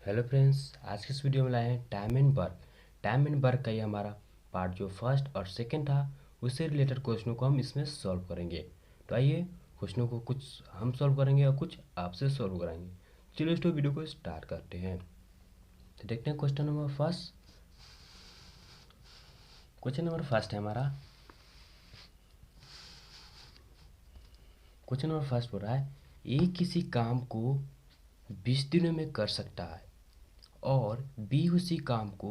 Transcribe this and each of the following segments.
Hello friends, आज के इस वीडियो में लाए हैं टाइम एंड वर्क का ये हमारा पार्ट जो फर्स्ट और सेकंड था उससे रिलेटेड क्वेश्चनों को हम इसमें सॉल्व करेंगे। तो आइए क्वेश्चनों को कुछ हम सॉल्व करेंगे और कुछ आपसे सॉल्व कराएंगे। चलिए इस वीडियो को स्टार्ट करते हैं। तो देखते हैं क्वेश्चन नंबर फर्स्ट है हमारा। क्वेश्चन नंबर फर्स्ट बोल रहा है ए किसी काम को 20 दिनों में कर सकता है और बी उसी काम को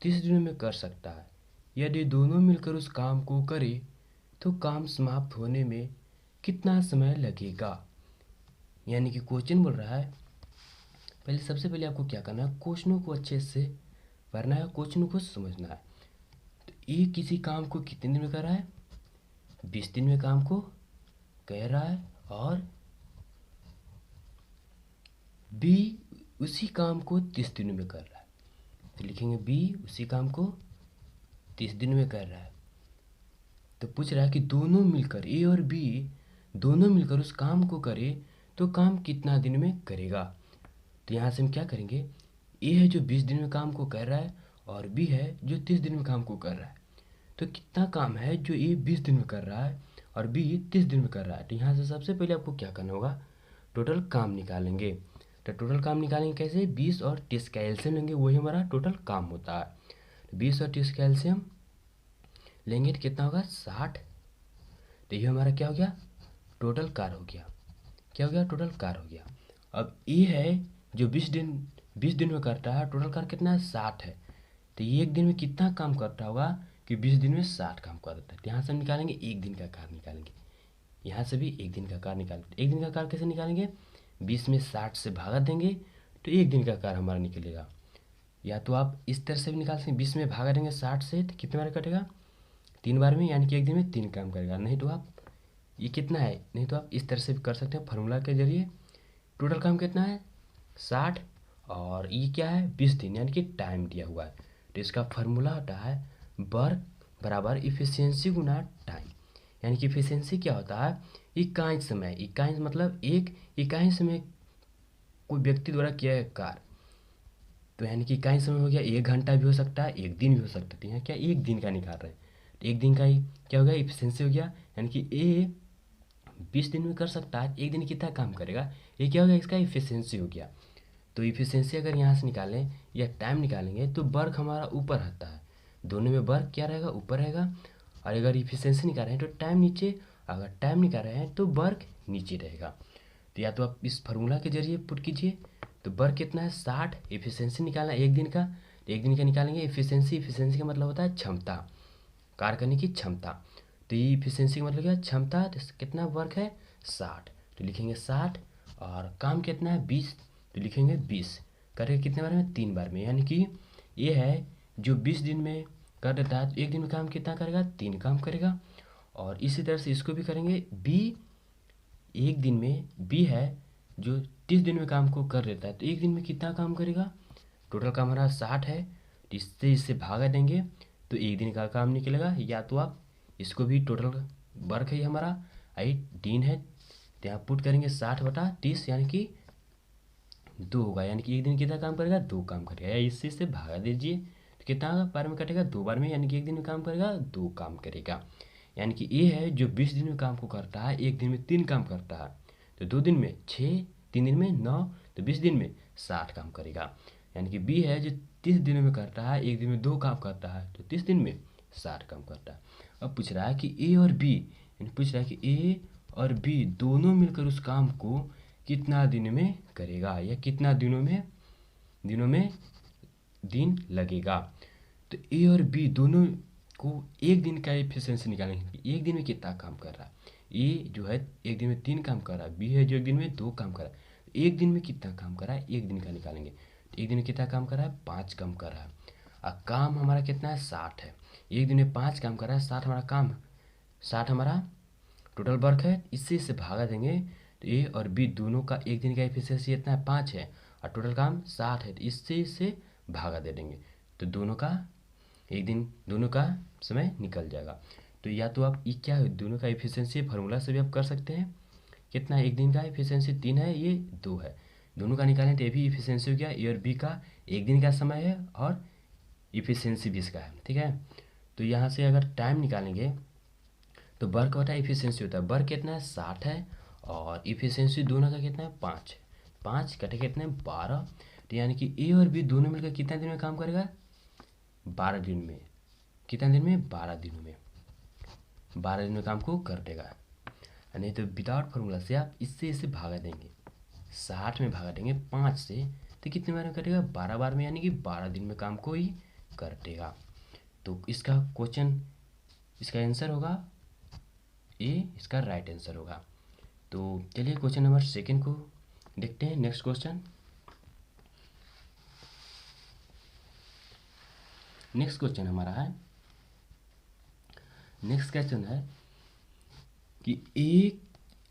30 दिनों में कर सकता है। यदि दोनों मिलकर उस काम को करें तो काम समाप्त होने में कितना समय लगेगा। यानी कि क्वेश्चन बोल रहा है, सबसे पहले आपको क्या करना है, क्वेश्चनों को अच्छे से पढ़ना है, क्वेश्चनों को समझना है। तो ए किसी काम को कितने दिन में कर रहा है, 20 दिन में काम को कह रहा है, और बी उसी काम को 30 दिनों में कर रहा है। तो लिखेंगे बी उसी काम को 30 दिन में कर रहा है। तो पूछ रहा है कि दोनों मिलकर ए और बी दोनों मिलकर उस काम को करे तो काम कितना दिन में करेगा। तो यहाँ से हम क्या करेंगे, ए है जो 20 दिन में काम को कर रहा है और बी है जो 30 दिन में काम को कर रहा है। तो कितना काम है जो ए 20 दिन में कर रहा है और बी 30 दिन में कर रहा है। तो यहाँ से सबसे पहले आपको क्या करना होगा, टोटल काम निकालेंगे। तो टोटल काम निकालेंगे कैसे, 20 और 30 का एलसीएम लेंगे, वही हमारा टोटल काम होता है। 20 और 30 का एलसीएम लेंगे तो कितना होगा, 60। तो ये हमारा क्या हो गया, टोटल कार हो गया। क्या हो गया, टोटल कार हो गया। अब ए है जो 20 दिन में करता है, टोटल कार कितना है, 60 है। तो ये एक दिन में कितना काम करता होगा कि 20 दिन में 60 काम करता है। तो यहाँ से हम निकालेंगे एक दिन का कार निकालेंगे, यहाँ से भी एक दिन का कार निकालेंगे। एक दिन का कार कैसे निकालेंगे, 20 में 60 से भागा देंगे तो एक दिन का कार हमारा निकलेगा। या तो आप इस तरह से भी निकाल सकते हैं, 20 में भागा देंगे 60 से तो कितने बार कटेगा, 3 बार में, यानी कि एक दिन में 3 काम करेगा। नहीं तो आप ये कितना है, नहीं तो आप इस तरह से भी कर सकते हैं फार्मूला के जरिए। टोटल काम कितना है, 60, और ये क्या है, 20 दिन, यानी कि टाइम दिया हुआ है। तो इसका फार्मूला होता है वर्क बराबर इफिशियंसी गुना टाइम। यानी कि इफिशियंसी क्या होता है, इकाई समय, इकाई मतलब एक इकाई समय कोई व्यक्ति द्वारा किया गया कार्य। तो यानी कि इकाई समय हो गया, 1 घंटा भी हो सकता है, एक दिन भी हो सकता है। तो यहाँ क्या एक दिन का निकाल रहे हैं, तो एक दिन का ही क्या हो गया, इफिशियंसी हो गया। यानी कि ए 20 दिन में कर सकता है, एक दिन कितना काम करेगा, ये क्या हो गया, इसका इफिशियंसी हो गया। तो इफिशियंसी अगर यहाँ से निकालें या टाइम निकालेंगे तो वर्क हमारा ऊपर रहता है, दोनों में वर्क क्या रहेगा, ऊपर रहेगा। और अगर इफिशियंसी निकाल रहे हैं तो टाइम नीचे, अगर टाइम निकाल रहे हैं तो वर्क नीचे रहेगा। तो या तो आप इस फार्मूला के जरिए पुट कीजिए। तो वर्क कितना है, 60, इफिशियंसी निकालना एक दिन का, तो एक दिन का निकालेंगे इफिशियंसी। इफिशियंसी का मतलब होता है क्षमता, कार्य करने की क्षमता। तो ये इफिशियंसी का मतलब क्या है, क्षमता। तो कितना वर्क है, 60, तो लिखेंगे 60, और काम कितना है, 20, तो लिखेंगे 20। करेगा कितने बार में, 3 बार में। यानी कि ये है जो 20 दिन में कर देता है तो एक दिन में काम कितना करेगा, 3 काम करेगा। और इसी तरह से इसको भी करेंगे, बी एक दिन में, बी है जो 30 दिन में काम को कर देता है तो एक दिन में कितना काम करेगा, टोटल काम हमारा 60 है, तो इससे इससे भागा देंगे तो एक दिन का काम निकलेगा। या तो आप इसको भी टोटल वर्क है हमारा, आई दिन है, तो यहाँ पुट करेंगे 60/30, यानी कि 2 होगा। यानी कि एक दिन कितना काम करेगा, 2 काम करेगा। या इससे इससे भागा दीजिए तो कितना बार में कटेगा, 2 बार में, यानी कि एक दिन में काम करेगा, 2 काम करेगा। यानी कि ए है जो 20 दिन में काम को करता है, एक दिन में 3 काम करता है। तो 2 दिन में 6, 3 दिन में 9, तो 20 दिन में 60 काम करेगा। यानी कि बी है जो 30 दिनों में करता है, एक दिन में 2 काम करता है, तो 30 दिन में 60 काम करता है। अब पूछ रहा है कि ए और बी, यानी पूछ रहा है कि ए और बी दोनों मिलकर उस काम को कितना दिन में करेगा, या कितना दिनों में दिन लगेगा। तो ए और बी दोनों को एक दिन का एफिशिएंसी निकालेंगे कि एक दिन में कितना काम कर रहा है। ए जो है एक दिन में 3 काम कर रहा है, बी है जो एक दिन में 2 काम कर रहा है। एक दिन में कितना काम कर रहा है, एक दिन का निकालेंगे। तो एक दिन में कितना काम कर रहा है, 5 काम कर रहा है। और काम हमारा कितना है, 60 है। एक दिन में 5 काम कर रहा है, 60 हमारा काम, 60 हमारा टोटल वर्क है। इससे भागा देंगे तो ए और बी दोनों का एक दिन का एफिशिएंसी इतना है, 5 है, और टोटल काम 60 है, तो इससे भागा दे देंगे तो दोनों का एक दिन, दोनों का समय निकल जाएगा। तो या तो आप ये क्या है, दोनों का एफिशिएंसी फार्मूला से भी आप कर सकते हैं। कितना है, एक दिन का एफिशिएंसी 3 है, ये 2 है, दोनों का निकालें तो ये भी इफिशियंसी हो गया, ए और बी का एक दिन का समय है और इफिशियंसी भी इसका है, ठीक है। तो यहाँ से अगर टाइम निकालेंगे तो वर्क बटा इफिशियंसी होता है, वर्क कितना है 60 है और इफिशियंसी दोनों का कितना है 5 है, 5 कटे कितने 12। तो यानी कि ए और बी दोनों मिलकर कितना दिन में काम करेगा 12 दिन में, कितना दिन में 12 दिनों में, 12 दिन में काम को कर देगा। नहीं तो विदाउट फार्मूला से आप इससे इसे भागा देंगे, 60 में भागा देंगे 5 से तो कितने बार में कटेगा 12 बार में, यानी कि 12 दिन में काम को ही कर देगा। तो इसका क्वेश्चन, इसका आंसर होगा ए, इसका राइट आंसर होगा। तो चलिए क्वेश्चन नंबर सेकंड को देखते हैं। नेक्स्ट क्वेश्चन, नेक्स्ट क्वेश्चन हमारा है, नेक्स्ट क्वेश्चन है कि एक,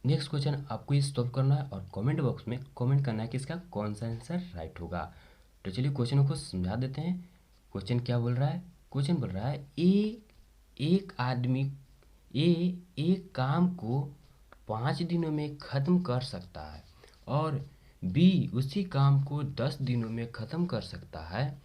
नेक्स्ट क्वेश्चन आपको ये सॉल्व करना है और कमेंट बॉक्स में कमेंट करना है कि इसका कौन सा आंसर राइट होगा। तो चलिए क्वेश्चन को समझा देते हैं। क्वेश्चन क्या बोल रहा है, क्वेश्चन बोल रहा है एक आदमी एक काम को 5 दिनों में ख़त्म कर सकता है और बी उसी काम को 10 दिनों में ख़त्म कर सकता है।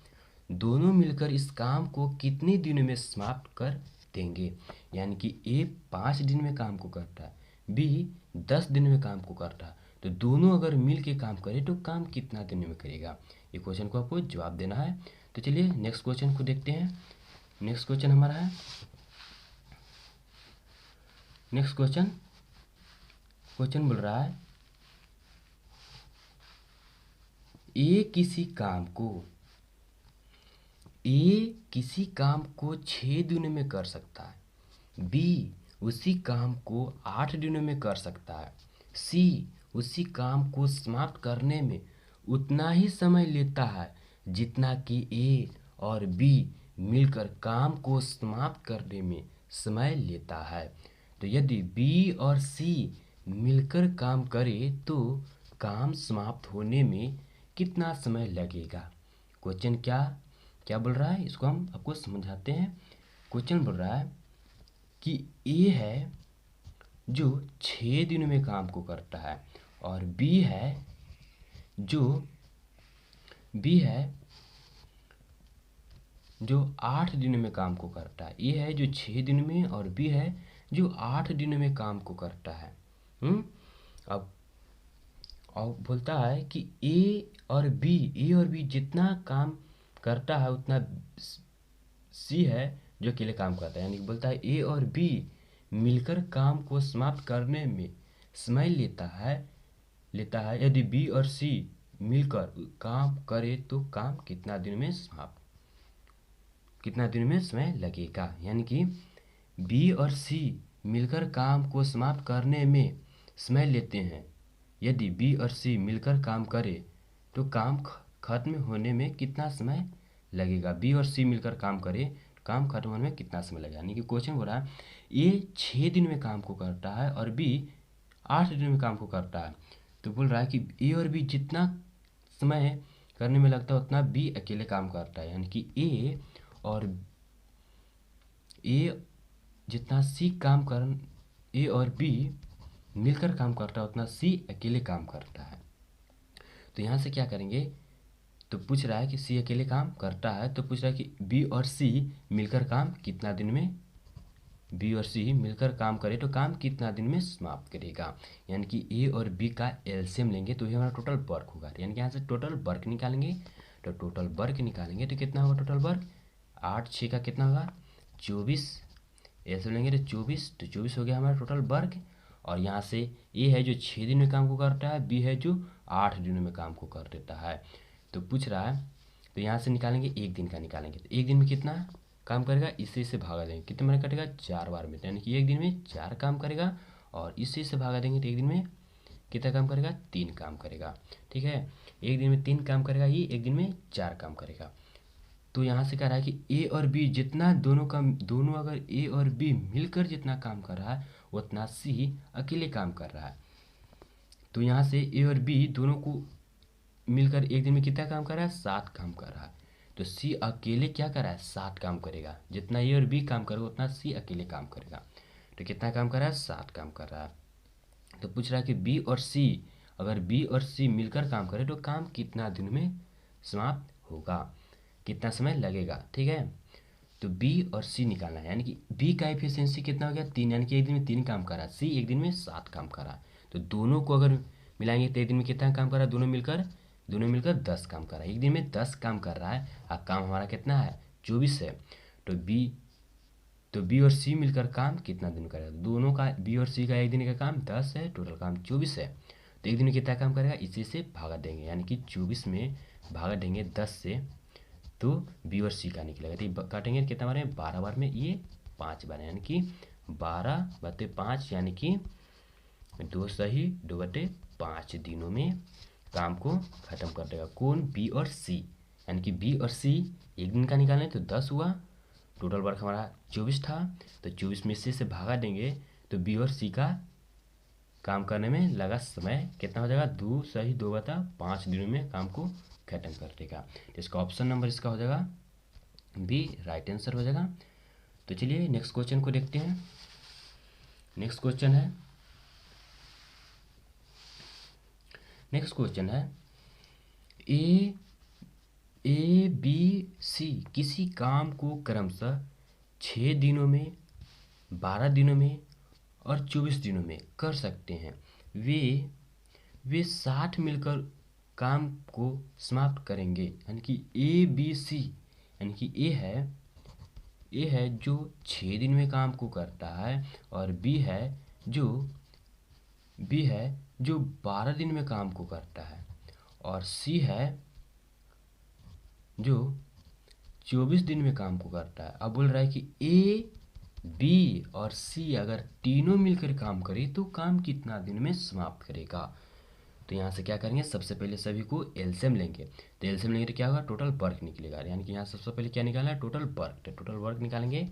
दोनों मिलकर इस काम को कितने दिनों में समाप्त कर देंगे। यानी कि ए 5 दिन में काम को करता है, बी 10 दिन में काम को करता है, तो दोनों अगर मिल के काम करे तो काम कितना दिन में करेगा। ये क्वेश्चन को आपको जवाब देना है। तो चलिए नेक्स्ट क्वेश्चन को देखते हैं। नेक्स्ट क्वेश्चन हमारा है, नेक्स्ट क्वेश्चन, क्वेश्चन बोल रहा है ए किसी काम को 6 दिनों में कर सकता है, बी उसी काम को 8 दिनों में कर सकता है, सी उसी काम को समाप्त करने में उतना ही समय लेता है जितना कि ए और बी मिलकर काम को समाप्त करने में समय लेता है। तो यदि बी और सी मिलकर काम करे तो काम समाप्त होने में कितना समय लगेगा। क्वेश्चन क्या क्या बोल रहा है, इसको हम आपको समझाते हैं। क्वेश्चन बोल रहा है कि ए है जो 6 दिनों में काम को करता है और बी है जो 8 दिनों में काम को करता है। ए है जो 6 दिन में और बी है जो 8 दिनों में काम को करता है। अब बोलता है कि ए और बी जितना काम करता है उतना सी है जो अकेले काम करता है। यानी कि बोलता है ए और बी मिलकर काम को समाप्त करने में समय लेता है यदि बी और सी मिलकर काम करे तो काम कितना दिन में समय लगेगा। यानी कि बी और सी मिलकर काम को समाप्त करने में समय लेते हैं, यदि बी और सी मिलकर काम करे तो काम खत्म होने में कितना समय लगेगा। बी और सी मिलकर काम करे, काम खत्म होने में कितना समय लगेगा। यानी कि क्वेश्चन हो रहा है ए 6 दिन में काम को करता है और बी 8 दिन में काम को करता है। तो बोल रहा है कि ए और बी जितना समय करने में लगता है उतना बी अकेले काम करता है। यानी कि ए जितना ए और बी मिलकर काम करता है उतना सी अकेले काम करता है। तो यहाँ से क्या करेंगे, तो पूछ रहा है कि सी अकेले काम करता है, तो पूछ रहा है कि बी और सी मिलकर काम कितना दिन में, बी और सी मिलकर काम करे तो काम कितना दिन में समाप्त करेगा। यानी कि ए और बी का एलसीएम लेंगे तो ये हमारा टोटल वर्क होगा। यानी कि यहाँ से टोटल वर्क निकालेंगे, तो टोटल वर्क निकालेंगे तो कितना होगा टोटल वर्क, 8 6 का कितना होगा 24, एलसीएम लेंगे तो 24 हो गया हमारा टोटल वर्क। और यहाँ से ए है जो 6 दिन में काम को करता है, बी है जो 8 दिनों में काम को कर देता है। तो पूछ रहा है, तो यहाँ से निकालेंगे एक दिन का निकालेंगे, तो एक दिन में कितना काम करेगा, इसी से भागा देंगे, कितने बार कटेगा 4 बार में। यानी कि एक दिन में 4 काम करेगा और इसी से भागा देंगे तो एक दिन में कितना काम करेगा 3 काम करेगा। ठीक है, एक दिन में 3 काम करेगा, ये एक दिन में 4 काम करेगा। तो यहाँ से कह रहा है कि ए और बी जितना दोनों अगर ए और बी मिलकर जितना काम कर रहा है उतना सी अकेले काम कर रहा है। तो यहाँ से ए और बी दोनों को मिलकर एक दिन में कितना काम कर रहा है 7 काम कर रहा है। तो सी अकेले क्या कर रहा है 7 काम करेगा, जितना ए और बी काम करेगा उतना सी अकेले काम करेगा। तो कितना काम कर रहा है 7 काम कर रहा है। तो पूछ रहा है कि बी और सी अगर बी और सी मिलकर काम करें तो काम कितना दिन में समाप्त होगा, कितना समय लगेगा। ठीक है, तो बी और सी निकालना है, यानी कि बी का एफिशिएंसी कितना हो गया 3, यानी कि एक दिन में 3 काम कर रहा है। सी एक दिन में 7 काम कर रहा है, तो दोनों को अगर मिलाएंगे तो एक दिन में कितना काम कर रहा है, दोनों मिलकर 10 काम कर रहा है। एक दिन में 10 काम कर रहा है और काम हमारा कितना है 24 है। तो बी और सी मिलकर काम कितना दिन करेगा, दोनों का बी और सी का एक दिन का काम 10 है, टोटल काम 24 है। तो एक दिन में कितना काम करेगा, इसी से भागा देंगे, यानी कि 24 में भागा देंगे 10 से, तो बी और सी का निकलेगा। तो ये काटेंगे कितना बार में, 12 बार में, ये 5 बार है, यानी कि 12/5, यानी कि 2 सही 2/5 दिनों में काम को ख़त्म कर देगा। कौन, बी और सी, यानी कि बी और सी एक दिन का निकालें तो 10 हुआ, टोटल वर्क हमारा 24 था, तो 24 में से भागा देंगे तो बी और सी का काम करने में लगा समय कितना हो जाएगा, 2 सही 2/5 दिनों में काम को खत्म कर देगा। तो इसका ऑप्शन नंबर इसका हो जाएगा बी, राइट आंसर हो जाएगा। तो चलिए नेक्स्ट क्वेश्चन को देखते हैं। नेक्स्ट क्वेश्चन है ए बी सी किसी काम को क्रमशः 6 दिनों में, 12 दिनों में और 24 दिनों में कर सकते हैं। वे 60 मिलकर काम को समाप्त करेंगे, यानी कि ए बी सी, यानी कि ए है जो 6 दिन में काम को करता है, और बी है जो 12 दिन में काम को करता है, और सी है जो 24 दिन में काम को करता है। अब बोल रहा है कि ए बी और सी अगर तीनों मिलकर काम करें तो काम कितना दिन में समाप्त करेगा। तो यहाँ से क्या करेंगे, सबसे पहले सभी को एलसीएम लेंगे, तो एलसीएम लेंगे तो क्या होगा, टोटल वर्क निकलेगा, यानी कि यहाँ सबसे पहले क्या निकालना है, टोटल वर्क। तो टोटल वर्क निकालेंगे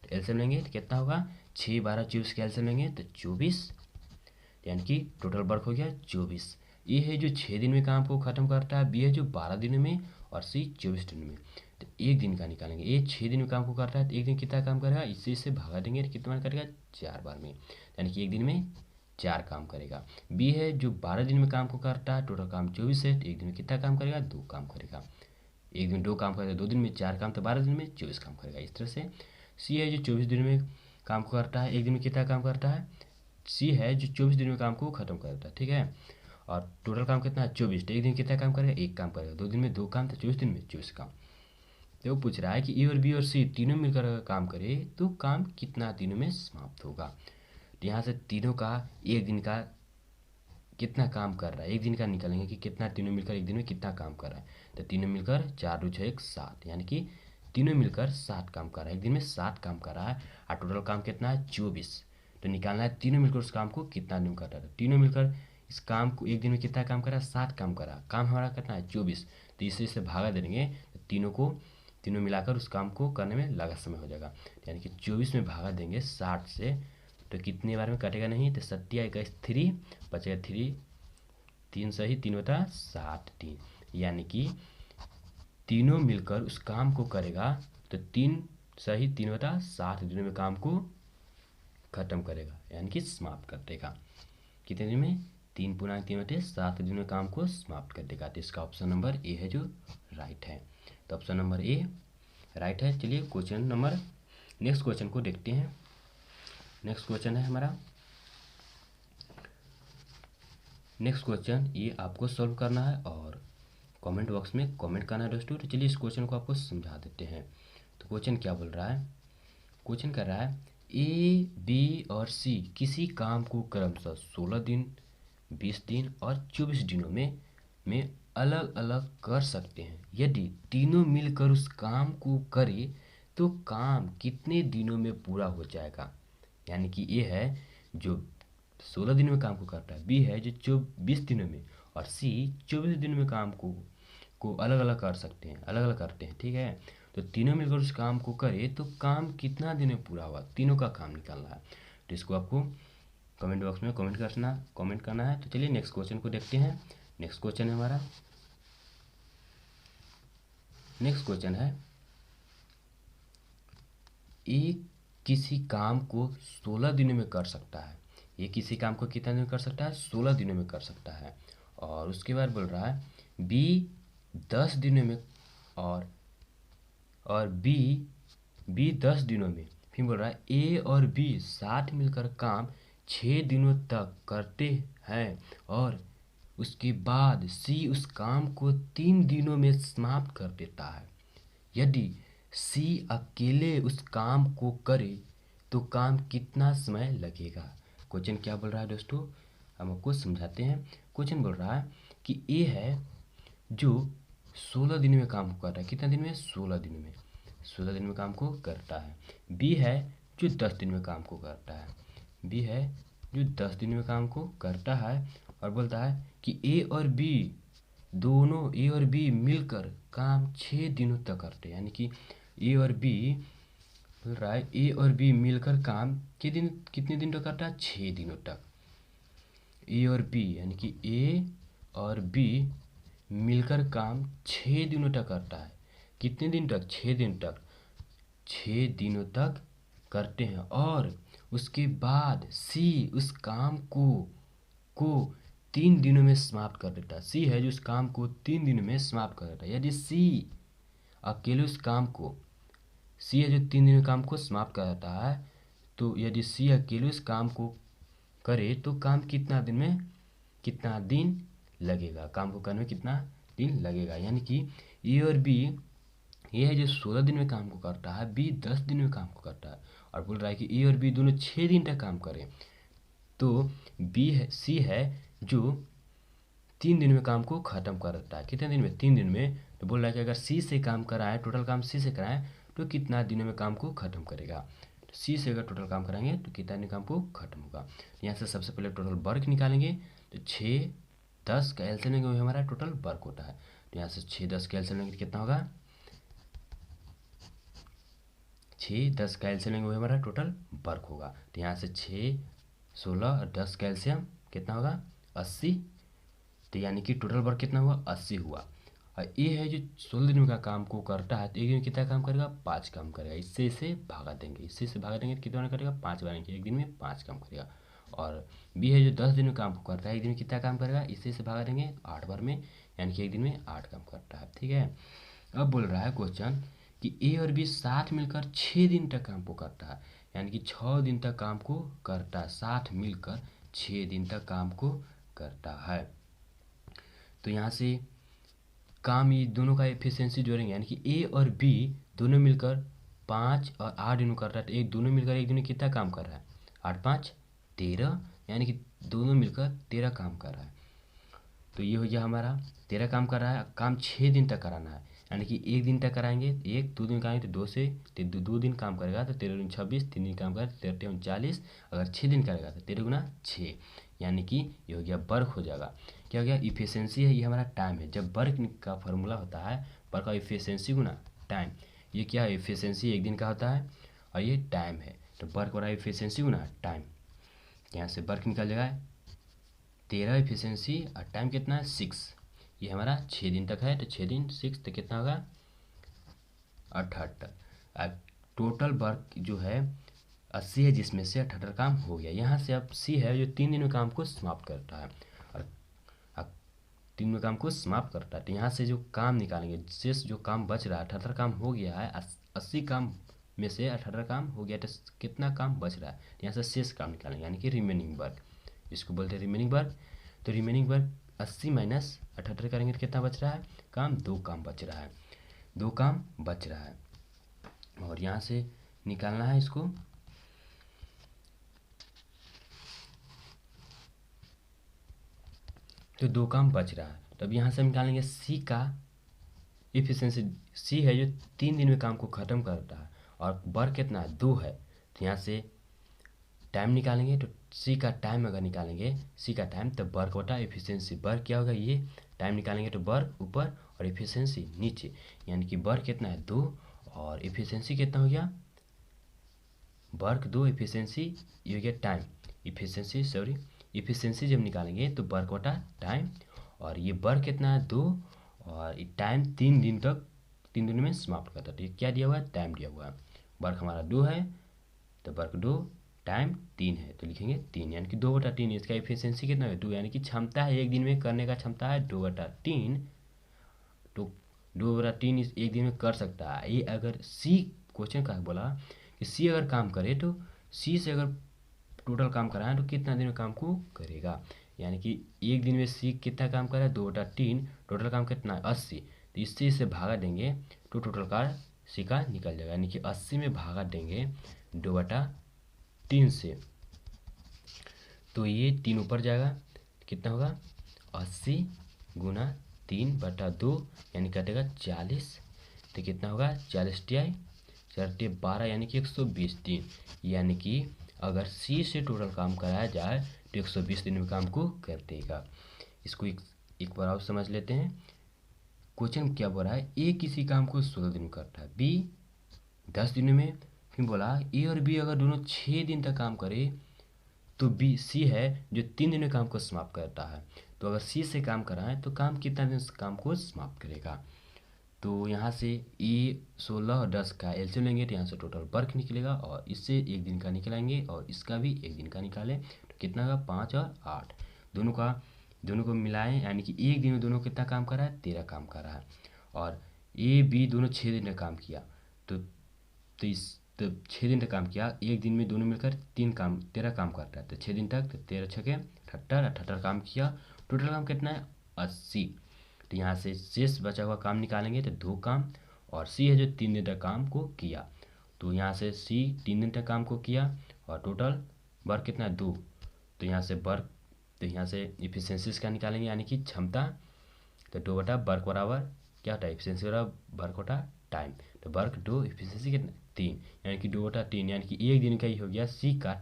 तो एलसीएम लेंगे तो कितना होगा, 6, 12, 24 का एलसीएम लेंगे तो 24, यानी कि टोटल वर्क हो गया 24। ए है जो 6 दिन में काम को ख़त्म करता है, बी है जो 12 दिन में, और सी 24 दिन में। तो एक दिन का निकालेंगे, ए 6 दिन में काम को करता है तो एक दिन कितना काम करेगा, इससे भागा देंगे तो कितना करेगा 4 बार में, यानी कि एक दिन में 4 काम करेगा। बी है जो 12 दिन में काम को करता है, टोटल काम 24 है, तो एक दिन में कितना काम करेगा, 2 काम करेगा। एक दिन 2 काम करेगा, 2 दिन में 4 काम, तो 12 दिन में 24 काम करेगा, इस तरह से। सी है जो 24 दिन में काम को करता है, एक दिन में कितना काम करता है, सी है जो 24 दिन में काम को ख़त्म करता है। ठीक है, और टोटल काम कितना है 24, तो एक दिन कितना काम करेगा, 1 काम करेगा, 2 दिन में 2 काम, तो 24 दिन में 24 काम। तो वो पूछ रहा है कि ए और बी और सी तीनों मिलकर अगर काम करे तो काम कितना दिनों में समाप्त होगा। तो यहाँ से तीनों का एक दिन का कितना काम कर रहा है, एक दिन का निकालेंगे कि कितना तीनों मिलकर एक दिन में कितना काम कर रहा है। तो तीनों मिलकर 4 2 6 7, यानी कि तीनों मिलकर 7 काम कर रहा है, एक दिन में 7 काम कर रहा है, और टोटल काम कितना है 24। तो निकालना है तीनों मिलकर उस काम को कितना दिन कर रहा है। तीनों मिलकर इस काम को एक दिन में कितना काम कर रहा है, 7 काम कर रहा है, काम हमारा कितना है 24, तो इससे भागा देंगे तो तीनों मिलाकर उस काम को करने में लगा समय हो जाएगा, यानी कि 24 में भागा देंगे 60 से, तो कितने बार में कटेगा नहीं, तो 7 बचेगा 3, 3 सही 3/60 3, यानी कि तीनों मिलकर उस काम को करेगा तो 3 सही 3/60 दिनों में काम को खत्म करेगा, यानी कि समाप्त कर देगा। कितने दिन में, 3×3/7 दिनों में काम को समाप्त कर देगा। तो इसका ऑप्शन नंबर ए है जो राइट है। तो ऑप्शन नंबर ए राइट है। चलिए नेक्स्ट क्वेश्चन को देखते हैं। नेक्स्ट क्वेश्चन है हमारा, नेक्स्ट क्वेश्चन ये आपको सॉल्व करना है और कमेंट बॉक्स में कमेंट करना है दोस्तों। तो चलिए इस क्वेश्चन को आपको समझा देते हैं। तो क्वेश्चन क्या बोल रहा है, क्वेश्चन कर रहा है ए बी और सी किसी काम को क्रमशः 16 दिन, 20 दिन और 24 दिनों में अलग अलग कर सकते हैं। यदि तीनों मिलकर उस काम को करे तो काम कितने दिनों में पूरा हो जाएगा। यानी कि ए है जो 16 दिन में काम को करता है, बी है जो 20 दिनों में, और सी 24 दिन में काम को अलग अलग कर सकते हैं, अलग अलग करते हैं। ठीक है, तो तीनों मिलकर उस काम को करे तो काम कितना दिन में पूरा हुआ, तीनों का काम निकालना है। तो इसको आपको कमेंट बॉक्स में कमेंट करना है। तो चलिए नेक्स्ट क्वेश्चन को देखते हैं। नेक्स्ट क्वेश्चन है हमारा, नेक्स्ट क्वेश्चन है ए किसी काम को 16 दिनों में कर सकता है। ये किसी काम को कितना दिन में कर सकता है, 16 दिनों में कर सकता है, और उसके बाद बोल रहा है बी 10 दिनों में और बी 10 दिनों में। फिर बोल रहा है ए और बी साथ मिलकर काम 6 दिनों तक करते हैं और उसके बाद सी उस काम को 3 दिनों में समाप्त कर देता है। यदि सी अकेले उस काम को करे तो काम कितना समय लगेगा। क्वेश्चन क्या बोल रहा है दोस्तों, हम आपको समझाते हैं। क्वेश्चन बोल रहा है कि ए है जो 16 दिन में काम को करता है। कितना दिन में? 16 दिन में। 16 दिन में काम को करता है। बी है जो 10 दिन में काम को करता है। बी है जो 10 दिन में काम को करता है और बोलता है कि ए और बी मिलकर काम 6 दिनों तक करते हैं। यानी कि ए और बी बोल रहा है ए और बी मिलकर काम कितने दिन तक करता है? 6 दिनों तक। ए और बी यानी कि ए और बी मिलकर काम 6 दिनों तक करता है। कितने दिन तक? 6 दिन तक। 6 दिनों तक करते हैं और उसके बाद सी उस काम को 3 दिनों में समाप्त कर देता है। सी है जो उस काम को 3 दिनों में समाप्त कर देता है। यदि सी अकेले उस काम को सी है जो 3 दिन में काम को समाप्त कर देता है, तो यदि सी अकेले उस काम को करे तो काम कितना दिन लगेगा, काम को करने में कितना दिन लगेगा। यानी कि ए और बी, ए है जो 16 दिन में काम को करता है, बी 10 दिन में काम को करता है और बोल रहा है कि ए और बी दोनों 6 दिन तक काम करें। तो सी है जो 3 दिन में काम को ख़त्म कर देता है। कितने दिन में? 3 दिन में। तो बोल रहा है कि अगर सी से काम कराएं, टोटल काम सी से कराएं तो कितना दिनों में काम को ख़त्म करेगा। तो सी से अगर टोटल काम कराएंगे तो कितना दिन काम को ख़त्म होगा। यहाँ से सबसे पहले टोटल वर्क निकालेंगे तो 6 10 का एलसीएम लेंगे, वही हमारा टोटल वर्क होता है। तो यहाँ से 6 10 का एलसीएम लेंगे तो कितना होगा? 6 10 का एलसीएम लेंगे वही हमारा टोटल वर्क होगा। तो यहाँ से 6 16 और 10 का एलसीएम कितना होगा? 80। तो यानी कि टोटल वर्क कितना हुआ? 80 हुआ। और ये है जो 16 दिन का काम को करता है, तो एक दिन में कितना काम करेगा? 5 काम करेगा। इससे इसे भागा देंगे तो कितना करेगा? 5 बनेंगे, एक दिन में 5 काम करेगा। और बी है जो 10 दिन में काम को करता है, एक दिन में कितना काम करेगा? इससे इसे भागा देंगे 8 बार में, यानी कि एक दिन में 8 काम करता है। ठीक है। अब बोल रहा है क्वेश्चन कि ए और बी साथ मिलकर 6 दिन तक काम को करता है, यानी कि 6 दिन तक काम को करता है, साथ मिलकर 6 दिन तक काम को करता है। तो यहाँ से काम ये दोनों का एफिशिएंसी जोड़ेंगे, यानी कि ए और बी दोनों मिलकर 5 और 8 दिन कर रहा है, तो एक दोनों मिलकर एक दिन में कितना काम कर रहा है? 8 5 13, यानी कि दोनों मिलकर 13 काम कर रहा है। तो ये हो गया हमारा 13 काम कर रहा है। काम 6 दिन तक कराना है, यानी कि एक दिन तक कराएंगे, एक 2 दिन कराएंगे तो 2 से 2 दिन काम करेगा तो 13 दूनी 26, 3 दिन काम करेगा 13 दूनी 40, अगर 6 दिन करेगा तो 13 गुना 6, यानी कि ये हो गया वर्क हो जाएगा। क्या हो गया? इफिशियंसी है, ये हमारा टाइम है। जब वर्क का फॉर्मूला होता है वर्क का इफिशियंसी गुना टाइम, ये क्या है? इफिशियंसी एक दिन का होता है और ये टाइम है, तो वर्क हो रहा है इफिशियंसी गुना टाइम। यहाँ से वर्क निकल जाएगा 13 इफिशियंसी और टाइम कितना है? 6। ये हमारा 6 दिन तक है, तो 6 दिन 6 तो कितना होगा? 78। अब टोटल वर्क जो है 80 है, जिसमें से 78 काम हो गया। यहाँ से अब सी है जो 3 दिन में काम को समाप्त करता है और 3 में काम को समाप्त करता है। तो यहाँ से जो काम निकालेंगे, शेष जो काम बच रहा है, 78 काम हो गया है, 80 काम में से 78 काम हो गया, तो कितना काम बच रहा है? तो यहाँ से शेष काम निकालेंगे, यानी कि रिमेनिंग वर्क, इसको बोलते हैं रिमेनिंग वर्क। तो रिमेनिंग वर्क 80 माइनस 78 करेंगे तो कितना बच रहा है? काम 2 काम बच रहा है, 2 काम बच रहा है। और यहाँ से निकालना है इसको, तो 2 काम बच रहा है। तो अब यहाँ से हम निकालेंगे सी का इफिशियंसी। सी है जो 3 दिन में काम को ख़त्म करता है और वर्क कितना है? 2 है। तो यहाँ से टाइम निकालेंगे, तो सी का टाइम अगर निकालेंगे, सी का टाइम, तो वर्क होता है इफिशियंसी। वर्क क्या होगा? ये टाइम निकालेंगे तो वर्क ऊपर और इफिशियंसी नीचे, यानी कि वर्क कितना है? 2 और इफिशियंसी कितना हो गया? वर्क 2, इफिशियंसी ये हो गया टाइम। इफिशियंसी जब निकालेंगे तो वर्क होता है टाइम, और ये वर्क कितना है? 2 और टाइम 3 दिन तक, 3 दिन में समाप्त करता है। तो ये क्या दिया हुआ है? टाइम दिया हुआ है। वर्क हमारा 2 है तो वर्क 2 टाइम 3 है तो लिखेंगे 3, यानी कि 2/3। इसका एफिशिएंसी कितना है 2, यानी कि क्षमता है एक दिन में करने का क्षमता है 2/3। तो 2/3 इस एक दिन में कर सकता है। ये अगर सी क्वेश्चन का बोला कि सी अगर काम करे तो सी से अगर टोटल काम कराएं तो कितना दिन में काम को करेगा, यानी कि एक दिन में सी कितना काम करे 2/3, टोटल काम कितना है 80। तो इससे इसे भागा देंगे तो टोटल का सी का निकल जाएगा, यानी कि 80 में भागा देंगे 2/3 से, तो ये 3 ऊपर जाएगा कितना होगा 80 गुना 3/2, यानी कटेगा 40। तो कितना होगा 40 TI 4×12 यानी कि 120 दिन, यानी कि अगर सी से टोटल काम कराया जाए तो 120 दिन में काम को कर देगा। इसको एक बार और समझ लेते हैं। क्वेश्चन क्या बोल रहा है, ए किसी काम को 16 दिन में करता है, बी 10 दिनों में। फिर बोला ए और बी अगर दोनों 6 दिन तक काम करे तो बी सी है जो 3 दिन में काम को समाप्त करता है। तो अगर सी से काम कराएं तो काम कितना दिन से काम को समाप्त करेगा। तो यहाँ से ए 16 और 10 का एलसीएम लेंगे तो यहाँ से टोटल वर्क निकलेगा और इससे एक दिन का निकलेंगे और इसका भी एक दिन का निकालें तो कितना होगा 5 और 8, दोनों को मिलाएं, यानी कि एक दिन में दोनों कितना काम कर रहा है 13 काम कर रहा है। और ए बी दोनों 6 दिन का काम किया तो 6 दिन तक काम किया, एक दिन में दोनों मिलकर 13 काम करता है। तो 6 दिन तक तो 13 छके 78 काम किया, टोटल काम कितना है 80। तो यहाँ से शेष बचा हुआ काम निकालेंगे तो 2 काम, और सी है जो 3 दिन तक काम को किया, तो यहाँ से सी 3 दिन तक काम को किया और टोटल वर्क कितना है 2। तो यहाँ से वर्क, तो यहाँ से इफिशियंसी का निकालेंगे, यानी कि क्षमता। तो 2/वर्क बराबर क्या होता है इफिशियंसी बराबर वर्क होता है टाइम। तो वर्क 2 इफिशियंसी कितना 3, यानी कि 2/3, यानी कि एक दिन का ही हो गया सी का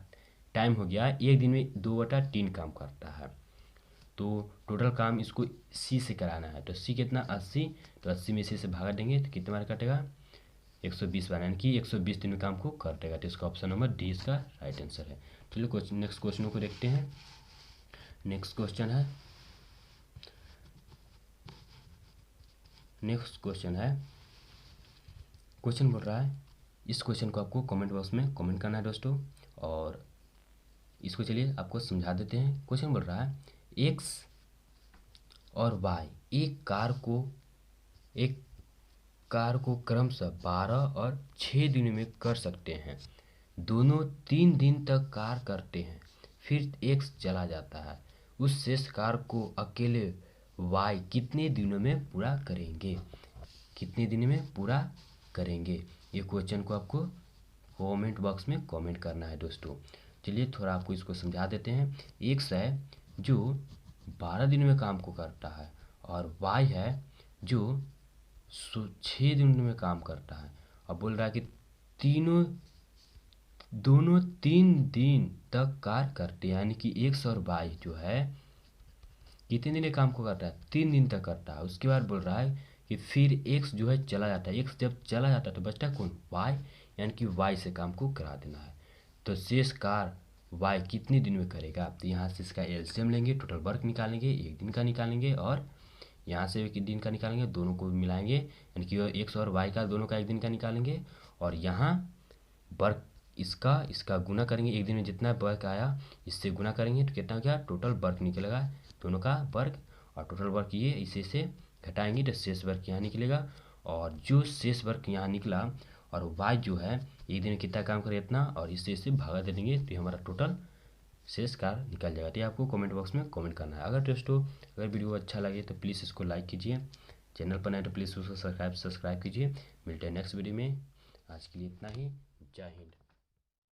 टाइम हो गया, एक दिन में 2/3 काम करता है। तो टोटल काम इसको सी से कराना है तो सी कितना 80, तो 80 में सी से भागा देंगे तो कितने बार कटेगा 120 बार, यानी कि 120 दिन में काम को कर देगा। तो इसका ऑप्शन नंबर डी इसका राइट आंसर है। चलिए क्वेश्चन नेक्स्ट क्वेश्चनों को देखते हैं। नेक्स्ट क्वेश्चन है क्वेश्चन बोल रहा है, इस क्वेश्चन को आपको कमेंट बॉक्स में कमेंट करना है दोस्तों, और इसको चलिए आपको समझा देते हैं। क्वेश्चन बोल रहा है एक्स और वाई एक कार को क्रमशः 12 और 6 दिनों में कर सकते हैं। दोनों 3 दिन तक कार करते हैं, फिर एक्स चला जाता है। उस शेष कार को अकेले वाई कितने दिनों में पूरा करेंगे, कितने दिन में पूरा करेंगे। ये क्वेश्चन को आपको कमेंट बॉक्स में कमेंट करना है दोस्तों। चलिए थोड़ा आपको इसको समझा देते हैं। एक्स है जो 12 दिन में काम को करता है और वाई है जो 6 दिन में काम करता है, और बोल रहा है कि दोनों 3 दिन तक कार्य करते हैं, यानी कि एक्स और वाई जो है कितने दिन में काम को करता है 3 दिन तक करता है। उसके बाद बोल रहा है कि फिर एक्स जो है चला जाता है, एक्स जब चला जाता है तो बचता कौन वाई, यानी कि वाई से काम को करा देना है। तो शेष कार वाई कितने दिन में करेगा। तो यहाँ से इसका एलसीएम लेंगे, टोटल वर्क निकालेंगे, एक दिन का निकालेंगे और यहाँ से एक दिन का निकालेंगे, दोनों को मिलाएंगे, यानी कि एक्स और वाई का दोनों का एक दिन का निकालेंगे, और यहाँ वर्क इसका गुना करेंगे, एक दिन में जितना वर्क आया इससे गुना करेंगे तो कितना क्या टोटल वर्क निकलेगा दोनों का वर्क, और टोटल वर्क ये इसी से घटाएंगे तो शेष वर्क यहाँ निकलेगा, और जो शेष वर्क यहाँ निकला और वाई जो है एक दिन में कितना काम करे इतना, और इससे भागा दे देंगे तो हमारा टोटल शेष कार निकल जाएगा। तो आपको कमेंट बॉक्स में कमेंट करना है। अगर दोस्तों अगर वीडियो अच्छा लगे तो प्लीज़ इसको लाइक कीजिए, चैनल पर नए तो प्लीज़ उसको सब्सक्राइब कीजिए। मिलते हैं नेक्स्ट वीडियो में, आज के लिए इतना ही, जय हिंद।